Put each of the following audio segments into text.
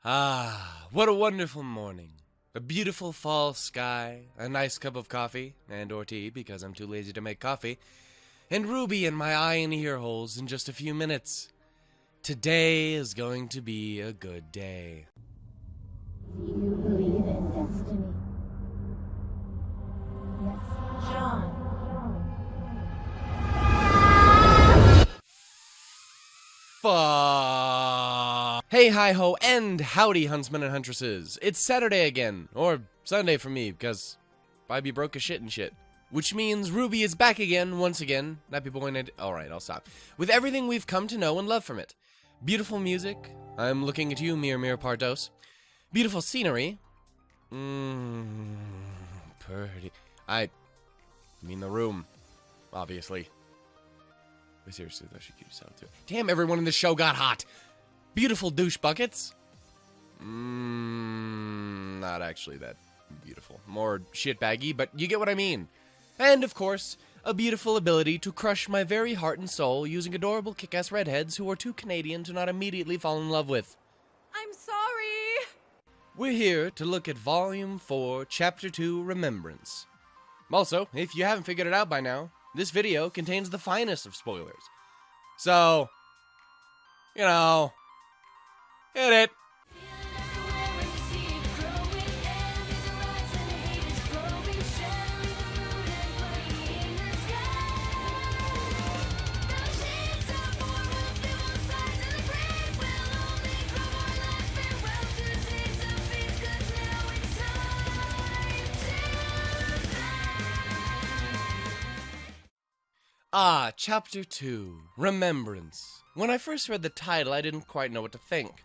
Ah, what a wonderful morning. A beautiful fall sky, a nice cup of coffee, and or tea because I'm too lazy to make coffee, and Ruby in my eye and ear holes in just a few minutes. Today is going to be a good day. Do you believe in destiny? Yes, John. Fuck. Hey, hi-ho, and howdy, huntsmen and huntresses. It's Saturday again, or Sunday for me, because Bobby broke a shit and shit. Which means Ruby is back again, once again. Nappy boy and alright, I'll stop. With everything we've come to know and love from it. Beautiful music. I'm looking at you, Mir Pardos. Beautiful scenery. Pretty. I mean the room, obviously. But seriously, though, she keeps sound too. Damn, everyone in this show got hot. Beautiful douche buckets. Not actually that beautiful. More shitbaggy, but you get what I mean. And, of course, a beautiful ability to crush my very heart and soul using adorable kick-ass redheads who are too Canadian to not immediately fall in love with. I'm sorry! We're here to look at Volume 4, Chapter 2, Remembrance. Also, if you haven't figured it out by now, this video contains the finest of spoilers. So, you know, hit it. Ah, Chapter 2, Remembrance. When I first read the title, I didn't quite know what to think.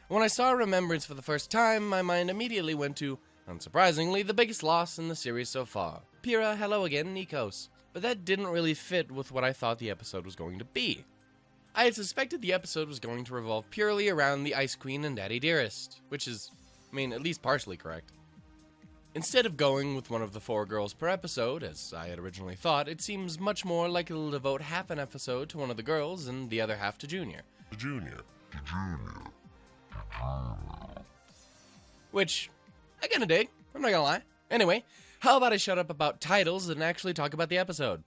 When I saw Remembrance for the first time, my mind immediately went to, unsurprisingly, the biggest loss in the series so far. Pyrrha, hello again, Nikos. But that didn't really fit with what I thought the episode was going to be. I had suspected the episode was going to revolve purely around the Ice Queen and Daddy Dearest, which is, at least partially correct. Instead of going with one of the 4 girls per episode, as I had originally thought, it seems much more like it'll devote half an episode to one of the girls and the other half to Junior. Which, I kinda dig, I'm not gonna lie. Anyway, how about I shut up about titles and actually talk about the episode?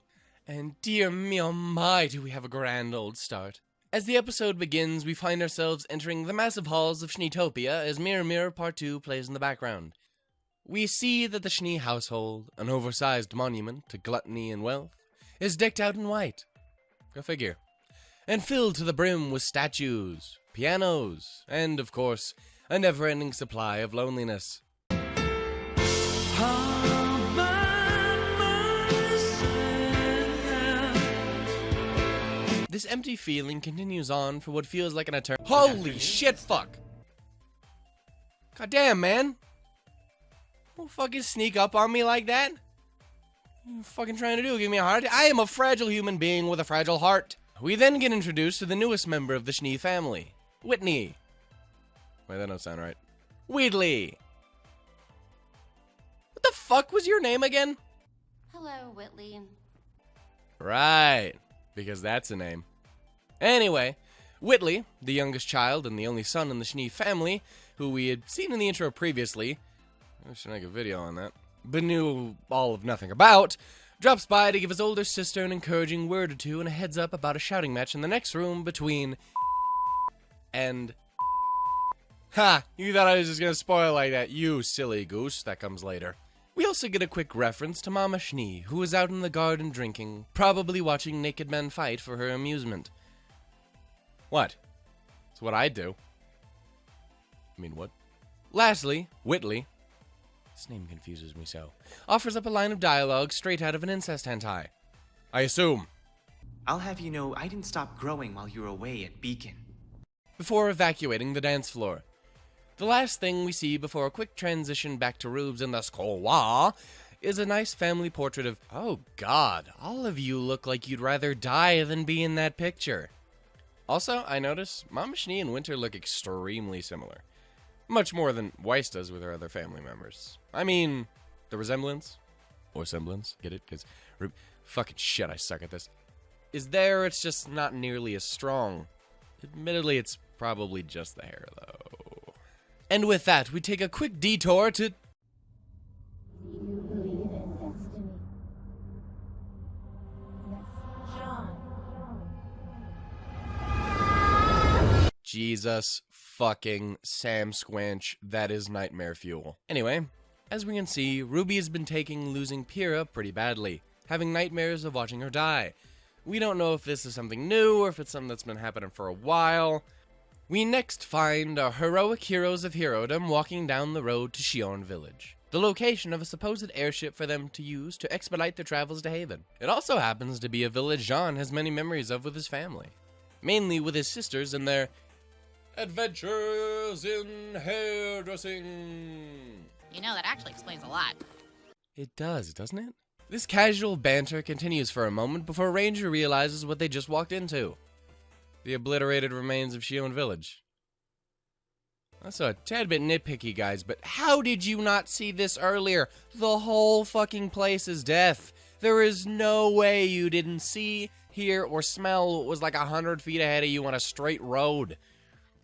And dear me, oh my, do we have a grand old start. As the episode begins, we find ourselves entering the massive halls of Schneetopia as Mir Part 2 plays in the background. We see that the Schnee household, an oversized monument to gluttony and wealth, is decked out in white. Go figure. And filled to the brim with statues, pianos, and, of course, a never-ending supply of loneliness. This empty feeling continues on for what feels like an eternity. Holy shit, fuck! God damn, man! Don't fucking sneak up on me like that. What are you fucking trying to do? Give me a heart? I am a fragile human being with a fragile heart. We then get introduced to the newest member of the Schnee family, Whitney. Wait, that don't sound right. Wheatley. What the fuck was your name again? Hello, Whitley. Right, because that's a name. Anyway, Whitley, the youngest child and the only son in the Schnee family, who we had seen in the intro previously, I should make a video on that, but knew all of nothing about, drops by to give his older sister an encouraging word or two and a heads up about a shouting match in the next room between and... Ha! You thought I was just gonna spoil like that, you silly goose. That comes later. We also get a quick reference to Mama Schnee, who was out in the garden drinking, probably watching naked men fight for her amusement. What? It's what I'd do. What? Lastly, Whitley, this name confuses me so, offers up a line of dialogue straight out of an incest hentai. I assume. I'll have you know, I didn't stop growing while you were away at Beacon. Before evacuating the dance floor. The last thing we see before a quick transition back to Rubes in the Skowa is a nice family portrait of, oh god, all of you look like you'd rather die than be in that picture. Also, I notice Mama Schnee and Winter look extremely similar. Much more than Weiss does with her other family members. The resemblance, or semblance, get it? Because, fucking shit, I suck at this. Is there, it's just not nearly as strong. Admittedly, it's probably just the hair, though. And with that, we take a quick detour to... Do you believe in destiny? Yes. John. Jesus fucking Sam Squanch, that is nightmare fuel. Anyway, as we can see, Ruby has been taking losing Pyrrha pretty badly, having nightmares of watching her die. We don't know if this is something new or if it's something that's been happening for a while. We next find our heroic heroes of herodom walking down the road to Shion Village, the location of a supposed airship for them to use to expedite their travels to Haven. It also happens to be a village Jean has many memories of with his family, mainly with his sisters and their adventures in hairdressing. You know, that actually explains a lot. It does, doesn't it? This casual banter continues for a moment before Ranger realizes what they just walked into. The obliterated remains of Shion Village. That's a tad bit nitpicky, guys, but how did you not see this earlier? The whole fucking place is death. There is no way you didn't see, hear, or smell what was like 100 feet ahead of you on a straight road.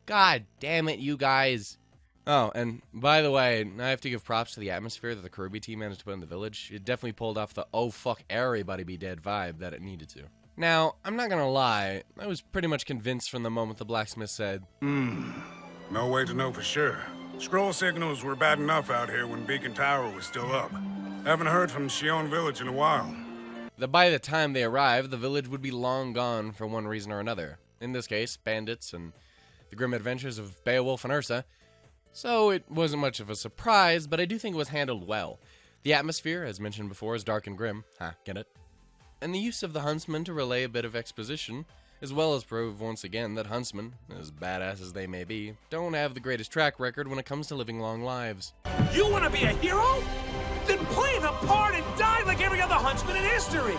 God damn it, you guys. Oh, and by the way, I have to give props to the atmosphere that the RWBY team managed to put in the village. It definitely pulled off the oh fuck everybody be dead vibe that it needed to. Now, I'm not gonna lie, I was pretty much convinced from the moment the blacksmith said, No way to know for sure. Scroll signals were bad enough out here when Beacon Tower was still up. Haven't heard from Shion Village in a while. that by the time they arrived, the village would be long gone for one reason or another. In this case, bandits and the grim adventures of Beowulf and Ursa. So it wasn't much of a surprise, but I do think it was handled well. The atmosphere, as mentioned before, is dark and grim. Get it? And the use of the huntsman to relay a bit of exposition, as well as prove once again that huntsmen, as badass as they may be, don't have the greatest track record when it comes to living long lives. You want to be a hero? Then play the part and die like every other huntsman in history!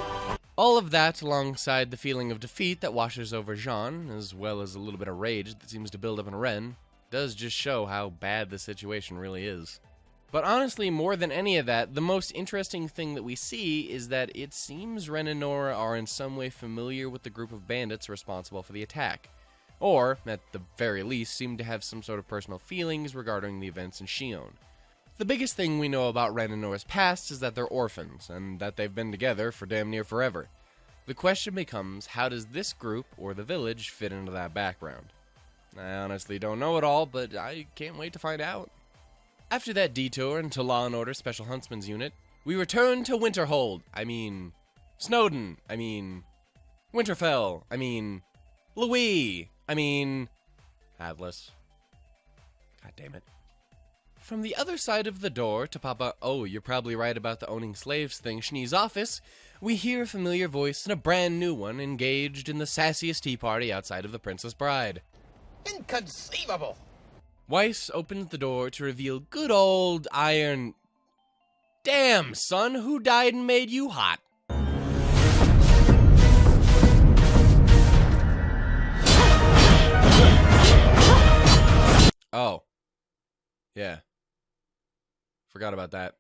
All of that, alongside the feeling of defeat that washes over Jean, as well as a little bit of rage that seems to build up in Ren, does just show how bad the situation really is. But honestly, more than any of that, the most interesting thing that we see is that it seems Ren and Nora are in some way familiar with the group of bandits responsible for the attack. Or, at the very least, seem to have some sort of personal feelings regarding the events in Shion. The biggest thing we know about Ren and Nora's past is that they're orphans, and that they've been together for damn near forever. The question becomes, how does this group, or the village, fit into that background? I honestly don't know it all, but I can't wait to find out. After that detour into Law & Order Special Huntsman's unit, we return to Winterhold. Snowden. Winterfell. Louis. Atlas. God damn it. From the other side of the door to Papa, oh, you're probably right about the owning slaves thing, Shnee's office, we hear a familiar voice and a brand new one engaged in the sassiest tea party outside of the Princess Bride. Inconceivable! Weiss opens the door to reveal good old Iron... Damn, son, who died and made you hot? Oh. Yeah. Forgot about that.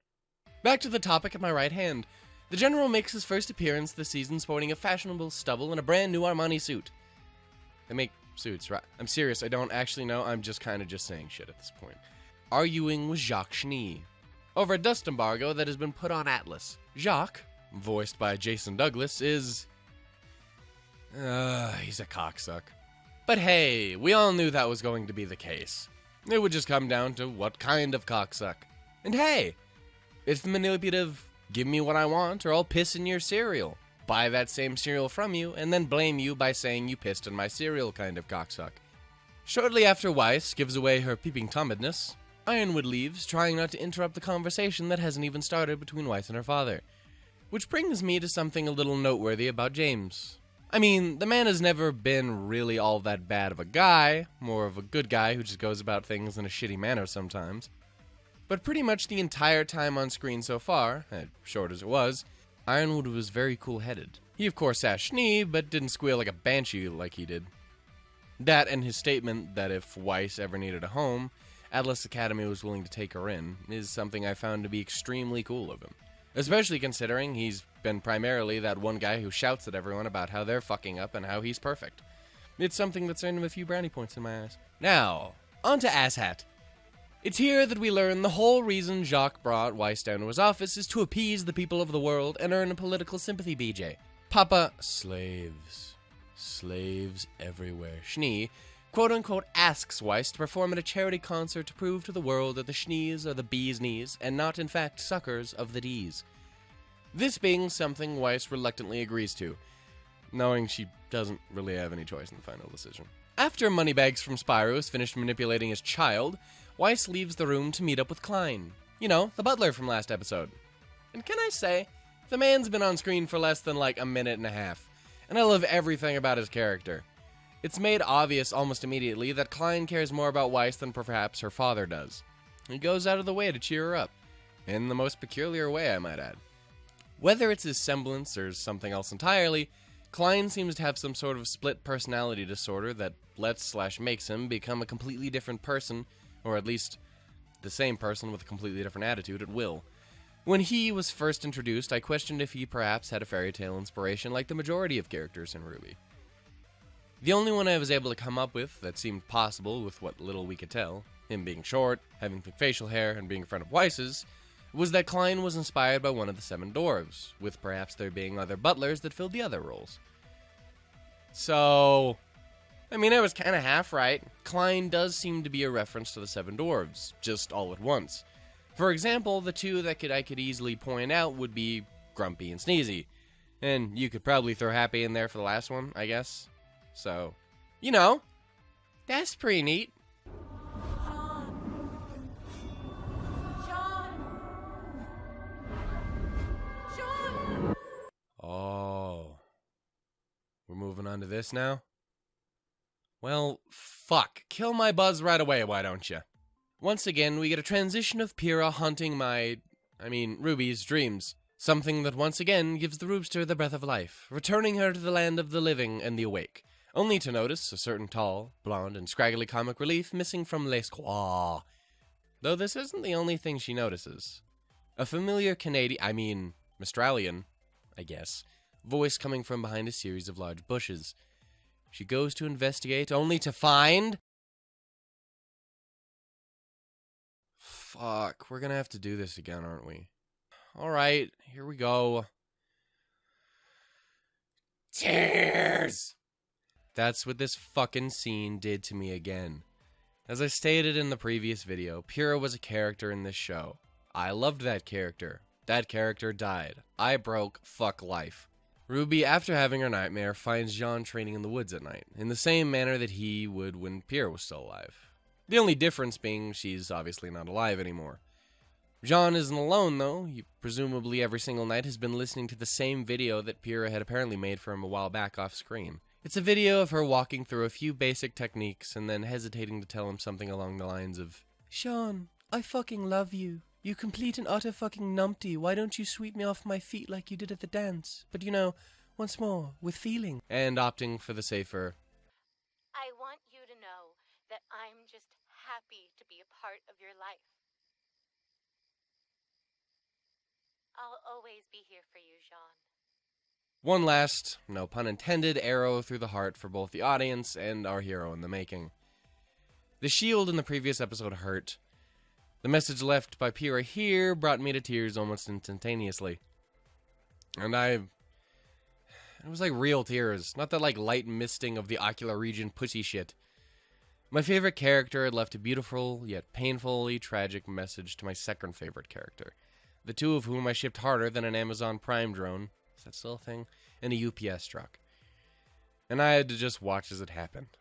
Back to the topic at my right hand. The General makes his first appearance this season sporting a fashionable stubble and a brand new Armani suit. They make suits, right? I'm serious, I don't actually know, I'm just kind of just saying shit at this point. Arguing with Jacques Schnee over a dust embargo that has been put on Atlas. Jacques, voiced by Jason Douglas, is... he's a cocksuck. But hey, we all knew that was going to be the case. It would just come down to what kind of cocksuck. And hey, it's the manipulative, give me what I want or I'll piss in your cereal. Buy that same cereal from you, and then blame you by saying you pissed in my cereal kind of cocksuck. Shortly after Weiss gives away her peeping Tomedness, Ironwood leaves, trying not to interrupt the conversation that hasn't even started between Weiss and her father. Which brings me to something a little noteworthy about James. The man has never been really all that bad of a guy, more of a good guy who just goes about things in a shitty manner sometimes. But pretty much the entire time on screen so far, as short as it was, Ironwood was very cool-headed. He of course asked Schnee, but didn't squeal like a banshee like he did. That and his statement that if Weiss ever needed a home, Atlas Academy was willing to take her in, is something I found to be extremely cool of him. Especially considering he's been primarily that one guy who shouts at everyone about how they're fucking up and how he's perfect. It's something that's earned him a few brownie points in my eyes. Now, on to Asshat. It's here that we learn the whole reason Jacques brought Weiss down to his office is to appease the people of the world and earn a political sympathy, BJ. Papa, slaves. Slaves everywhere. Schnee, quote-unquote, asks Weiss to perform at a charity concert to prove to the world that the Schnees are the bee's knees and not, in fact, suckers of the D's. This being something Weiss reluctantly agrees to, knowing she doesn't really have any choice in the final decision. After Moneybags from Spyro is finished manipulating his child, Weiss leaves the room to meet up with Klein. You know, the butler from last episode. And can I say, the man's been on screen for less than like a minute and a half, and I love everything about his character. It's made obvious almost immediately that Klein cares more about Weiss than perhaps her father does. He goes out of the way to cheer her up, in the most peculiar way, I might add. Whether it's his semblance or something else entirely, Klein seems to have some sort of split personality disorder that lets/makes him become a completely different person, or at least the same person with a completely different attitude at will. When he was first introduced, I questioned if he perhaps had a fairy tale inspiration like the majority of characters in RWBY. The only one I was able to come up with that seemed possible with what little we could tell, him being short, having thick facial hair, and being a friend of Weiss's, was that Klein was inspired by one of the 7 dwarves, with perhaps there being other butlers that filled the other roles. So, I mean, I was kind of half right. Klein does seem to be a reference to the 7 dwarves, just all at once. For example, the 2 that I could easily point out would be Grumpy and Sneezy. And you could probably throw Happy in there for the last one, I guess. So, you know, that's pretty neat. Oh. We're moving on to this now? Well, fuck. Kill my buzz right away, why don't you? Once again, we get a transition of Pyrrha hunting RWBY's dreams. Something that once again gives the rooster the breath of life, returning her to the land of the living and the awake. Only to notice a certain tall, blonde, and scraggly comic relief missing from L'Esquire. Though this isn't the only thing she notices. A familiar Australian, I guess, voice coming from behind a series of large bushes. She goes to investigate, only to find... Fuck, we're gonna have to do this again, aren't we? Alright, here we go. Tears! That's what this fucking scene did to me again. As I stated in the previous video, Pyrrha was a character in this show. I loved that character. That character died. I broke fuck life. RWBY, after having her nightmare, finds Jean training in the woods at night, in the same manner that he would when Pyrrha was still alive. The only difference being she's obviously not alive anymore. Jean isn't alone, though. He presumably every single night has been listening to the same video that Pyrrha had apparently made for him a while back off screen. It's a video of her walking through a few basic techniques and then hesitating to tell him something along the lines of, "Sean, I fucking love you. You complete and utter fucking numpty. Why don't you sweep me off my feet like you did at the dance? But you know, once more, with feeling." And opting for the safer, I want you to know that I'm just happy to be a part of your life. I'll always be here for you, Jean. one last, no pun intended, arrow through the heart for both the audience and our hero in the making. The shield in the previous episode hurt. The message left by Pyrrha here brought me to tears almost instantaneously. And it was like real tears, not that like light misting of the ocular region pussy shit. My favorite character had left a beautiful, yet painfully tragic message to my second favorite character, the 2 of whom I shipped harder than an Amazon Prime drone, is that still a thing, and a UPS truck. And I had to just watch as it happened.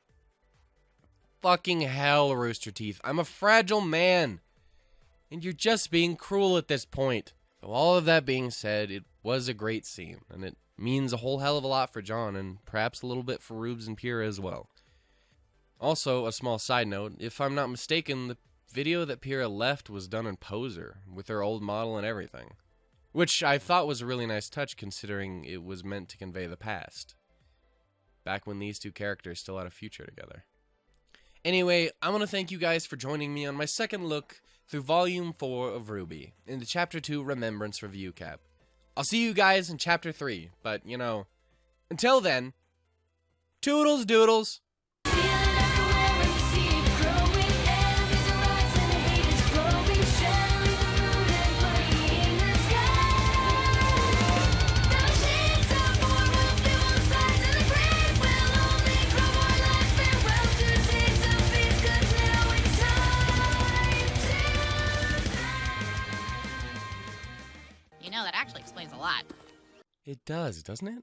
Fucking hell, RoosterTeeth, I'm a fragile man, and you're just being cruel at this point. So all of that being said, it was a great scene, and it means a whole hell of a lot for John, and perhaps a little bit for Rubes and Pyrrha as well. Also, a small side note, if I'm not mistaken, the video that Pyrrha left was done in Poser, with her old model and everything. Which I thought was a really nice touch, considering it was meant to convey the past. Back when these 2 characters still had a future together. Anyway, I want to thank you guys for joining me on my second look through Volume 4 of RWBY, in the Chapter 2 Remembrance review cap. I'll see you guys in Chapter 3, but, you know, until then, toodles doodles! Feeling everywhere we see it growing, enemies arise and hate is You know, that actually explains a lot. It does, doesn't it?